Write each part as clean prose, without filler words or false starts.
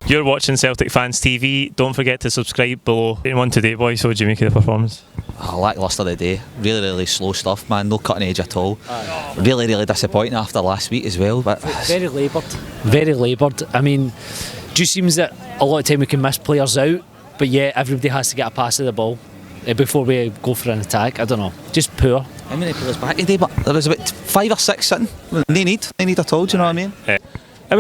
You're watching Celtic Fans TV. Don't forget to subscribe below. One today, boys. So what do you make of the performance? Lacklustre today. Really slow stuff, man. No cutting edge at all. Really disappointing after last week as well. But very laboured. I mean, just seems that a lot of time we can miss players out, but yeah, everybody has to get a pass of the ball before we go for an attack. I don't know, just poor. How many players back today? But there was about 5 or 6 sitting. They need at all. Do you know what I mean? It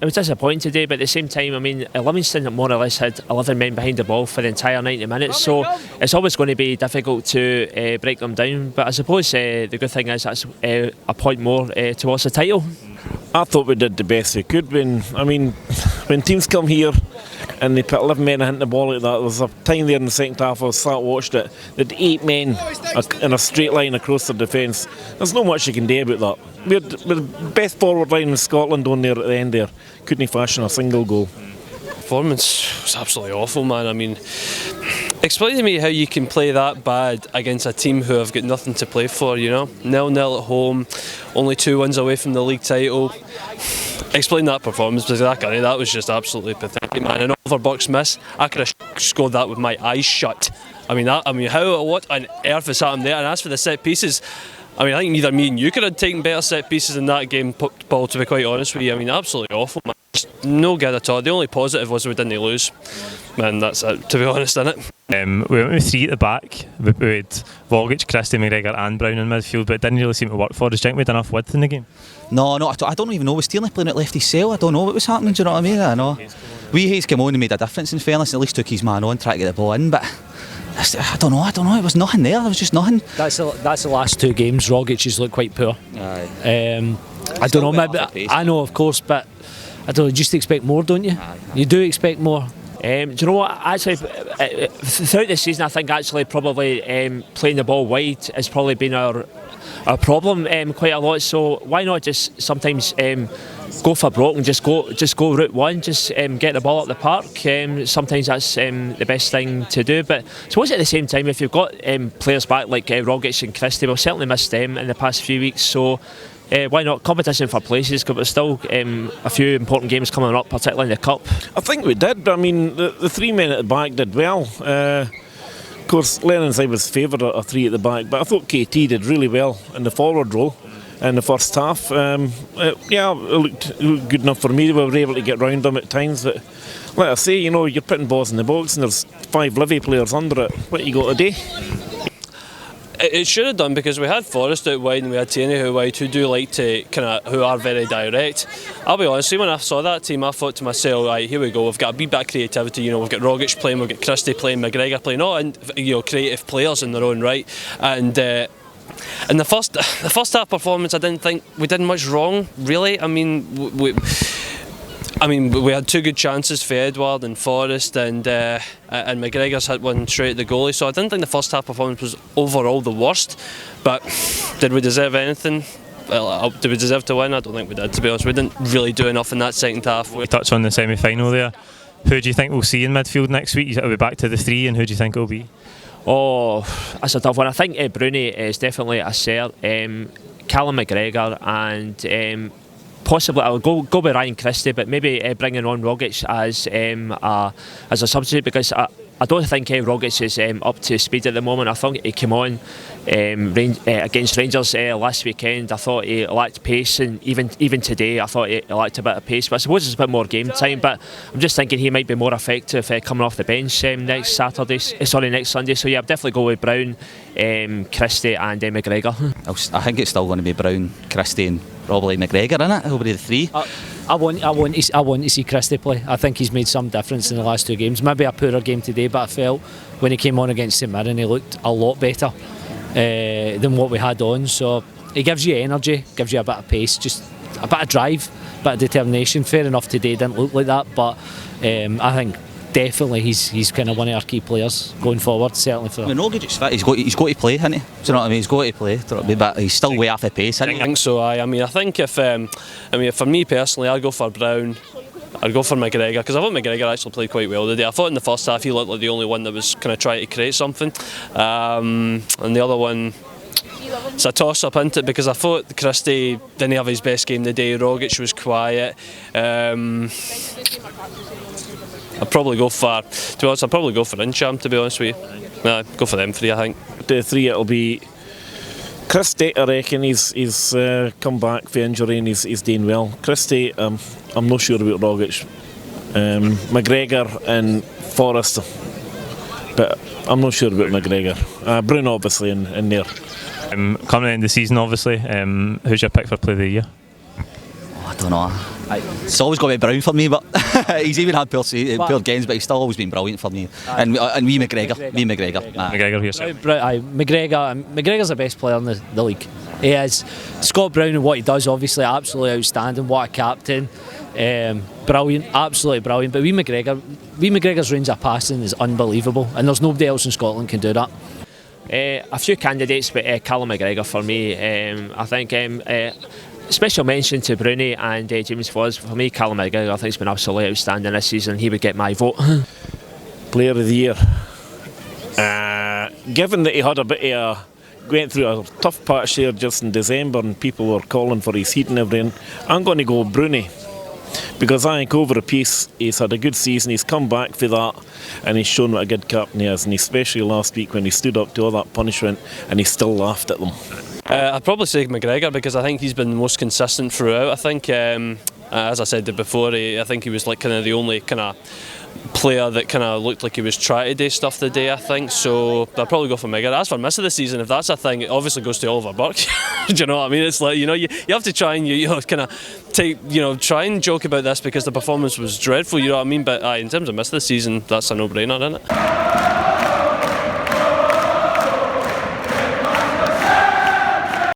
was disappointing today, but at the same time, I mean, Livingston more or less had 11 men behind the ball for the entire 90 minutes, so it's always going to be difficult to break them down. But I suppose the good thing is that's a point more towards the title. I thought we did the best we could. When teams come here and they put 11 men hitting the ball like that, there was a time there in the second half I was sat watched it. They had 8 men in a straight line across the defence. There's not much you can do about that. We're the best forward line in Scotland on there at the end there. Couldn't fashion a single goal. Performance was absolutely awful, man. I mean, explain to me how you can play that bad against a team who have got nothing to play for, you know? 0-0 at home, only 2 wins away from the league title. Explain that performance, because that was just absolutely pathetic, man. And Oliver Burke's miss, I could have scored that with my eyes shut. What on earth is happening there? And as for the set pieces, I mean, I think neither me and you could have taken better set pieces in that game, Paul, to be quite honest with you. I mean, absolutely awful, man. Just no good at all. The only positive was we didn't lose. Man, that's it, to be honest, innit? We went with 3 at the back. We had Vogic, Christie, McGregor and Brown in midfield, but it didn't really seem to work for us. Do you think we had enough width in the game? No, I don't even know. Was Tierney playing at lefty cell? I don't know what was happening, do you know what I mean? I know. Hayes came on and made a difference in fairness, at least took his man on, tried to get the ball in, but I don't know, it was nothing there was just nothing. That's the last 2 games. Rogic has looked quite poor. I don't know, maybe, I know of course, but I don't know, just expect more, don't you? You do expect more. Do you know what, actually throughout the season I think actually probably playing the ball wide has probably been our problem quite a lot, so why not just sometimes go for broke and just go route one, just get the ball up the park. Sometimes that's the best thing to do, but I suppose at the same time if you've got players back like Rogic and Christie, we've certainly missed them in the past few weeks, so why not? Competition for places, because there's still a few important games coming up, particularly in the Cup. I think we did. I mean, the 3 men at the back did well. Of course, Lennon's side was favoured a 3 at the back, but I thought KT did really well in the forward role in the first half. It looked good enough for me. We were able to get round them at times, but like I say, you know, you're putting balls in the box and there's 5 Livy players under it. What you got today? It should have done, because we had Forrest out wide and we had Tierney out wide, who do like to who are very direct. I'll be honest, when I saw that team, I thought to myself, right, here we go, we've got a wee bit of creativity, you know, we've got Rogic playing, we've got Christie playing, McGregor playing, creative players in their own right. And in the first half performance, I didn't think we did much wrong, really. I mean, we had 2 good chances for Edward and Forrest, and McGregor's hit one straight at the goalie, so I didn't think the first half performance was overall the worst, but did we deserve anything? Well, did we deserve to win? I don't think we did, to be honest. We didn't really do enough in that second half. We touch on the semi-final there. Who do you think we'll see in midfield next week? It'll be back to the 3, and who do you think it'll be? Oh, that's a tough one. I think Bruni is definitely a cert. Callum McGregor and possibly I'll go with Ryan Christie, but maybe bringing on Rogic as a substitute, because I don't think Rogic is up to speed at the moment. I thought he came on against Rangers last weekend. I thought he lacked pace, and even today I thought he lacked a bit of pace, but I suppose it's a bit more game time. But I'm just thinking he might be more effective coming off the bench next Sunday, so yeah, I'll definitely go with Brown, Christie and McGregor. I think it's still going to be Brown, Christie and probably McGregor, innit? It'll be the 3. I want to see Christie play. I think he's made some difference in the last 2 games. Maybe a poorer game today, but I felt when he came on against St Mirren he looked a lot better than what we had on. So he gives you energy, gives you a bit of pace, just a bit of drive, a bit of determination. Fair enough today didn't look like that, but I think definitely he's kind of one of our key players going forward, certainly for. I mean, Rogic's fit, he's got to play, hasn't he? Do you know what I mean? He's got to play, but he's still way off the pace, hasn't he? I think so. I think if for me personally, I'd go for Brown. I'd go for McGregor, because I thought McGregor actually played quite well today. I thought in the first half he looked like the only one that was kind of trying to create something, and the other one, it's a toss-up, isn't it? Because I thought Christie didn't have his best game today. Rogic was quiet. I'd probably go for, to be honest, I'd probably go for Incham, to be honest with you. Nah, go for them three, I think. The three, it'll be Christie, I reckon. He's come back for injury and he's doing well. Christie, I'm not sure about Rogic. McGregor and Forrester, but I'm not sure about McGregor. Bruno obviously in there. Coming to the end of the season, obviously, who's your pick for Player of the Year? I don't know. It's always got to be Brown for me, but he's even had poor games, but he's still always been brilliant for me. And we McGregor. McGregor here. McGregor's the best player in the league. He is. Scott Brown and what he does, obviously, absolutely outstanding. What a captain. Brilliant, absolutely brilliant. But McGregor's range of passing is unbelievable, and there's nobody else in Scotland can do that. A few candidates, but Callum McGregor for me. I think special mention to Bruni and James Foz. For me, Callum McGregor, I think he's been absolutely outstanding this season. He would get my vote. Player of the Year. Given that he had a bit of went through a tough patch here just in December and people were calling for his heat and everything, I'm going to go Bruni. Because I think over a piece he's had a good season, he's come back for that and he's shown what a good captain he is, and especially last week when he stood up to all that punishment and he still laughed at them. I'd probably say McGregor, because I think he's been the most consistent throughout. I think, as I said before, I think he was like kind of the only kind of player that kind of looked like he was trying to do stuff today, I think. So I'd probably go for McGregor. As for miss of the season, if that's a thing, it obviously goes to Oliver Burke. Do you know what I mean? It's like, you have to try and kind of try and joke about this because the performance was dreadful. You know what I mean? But in terms of miss of the season, that's a no-brainer, isn't it?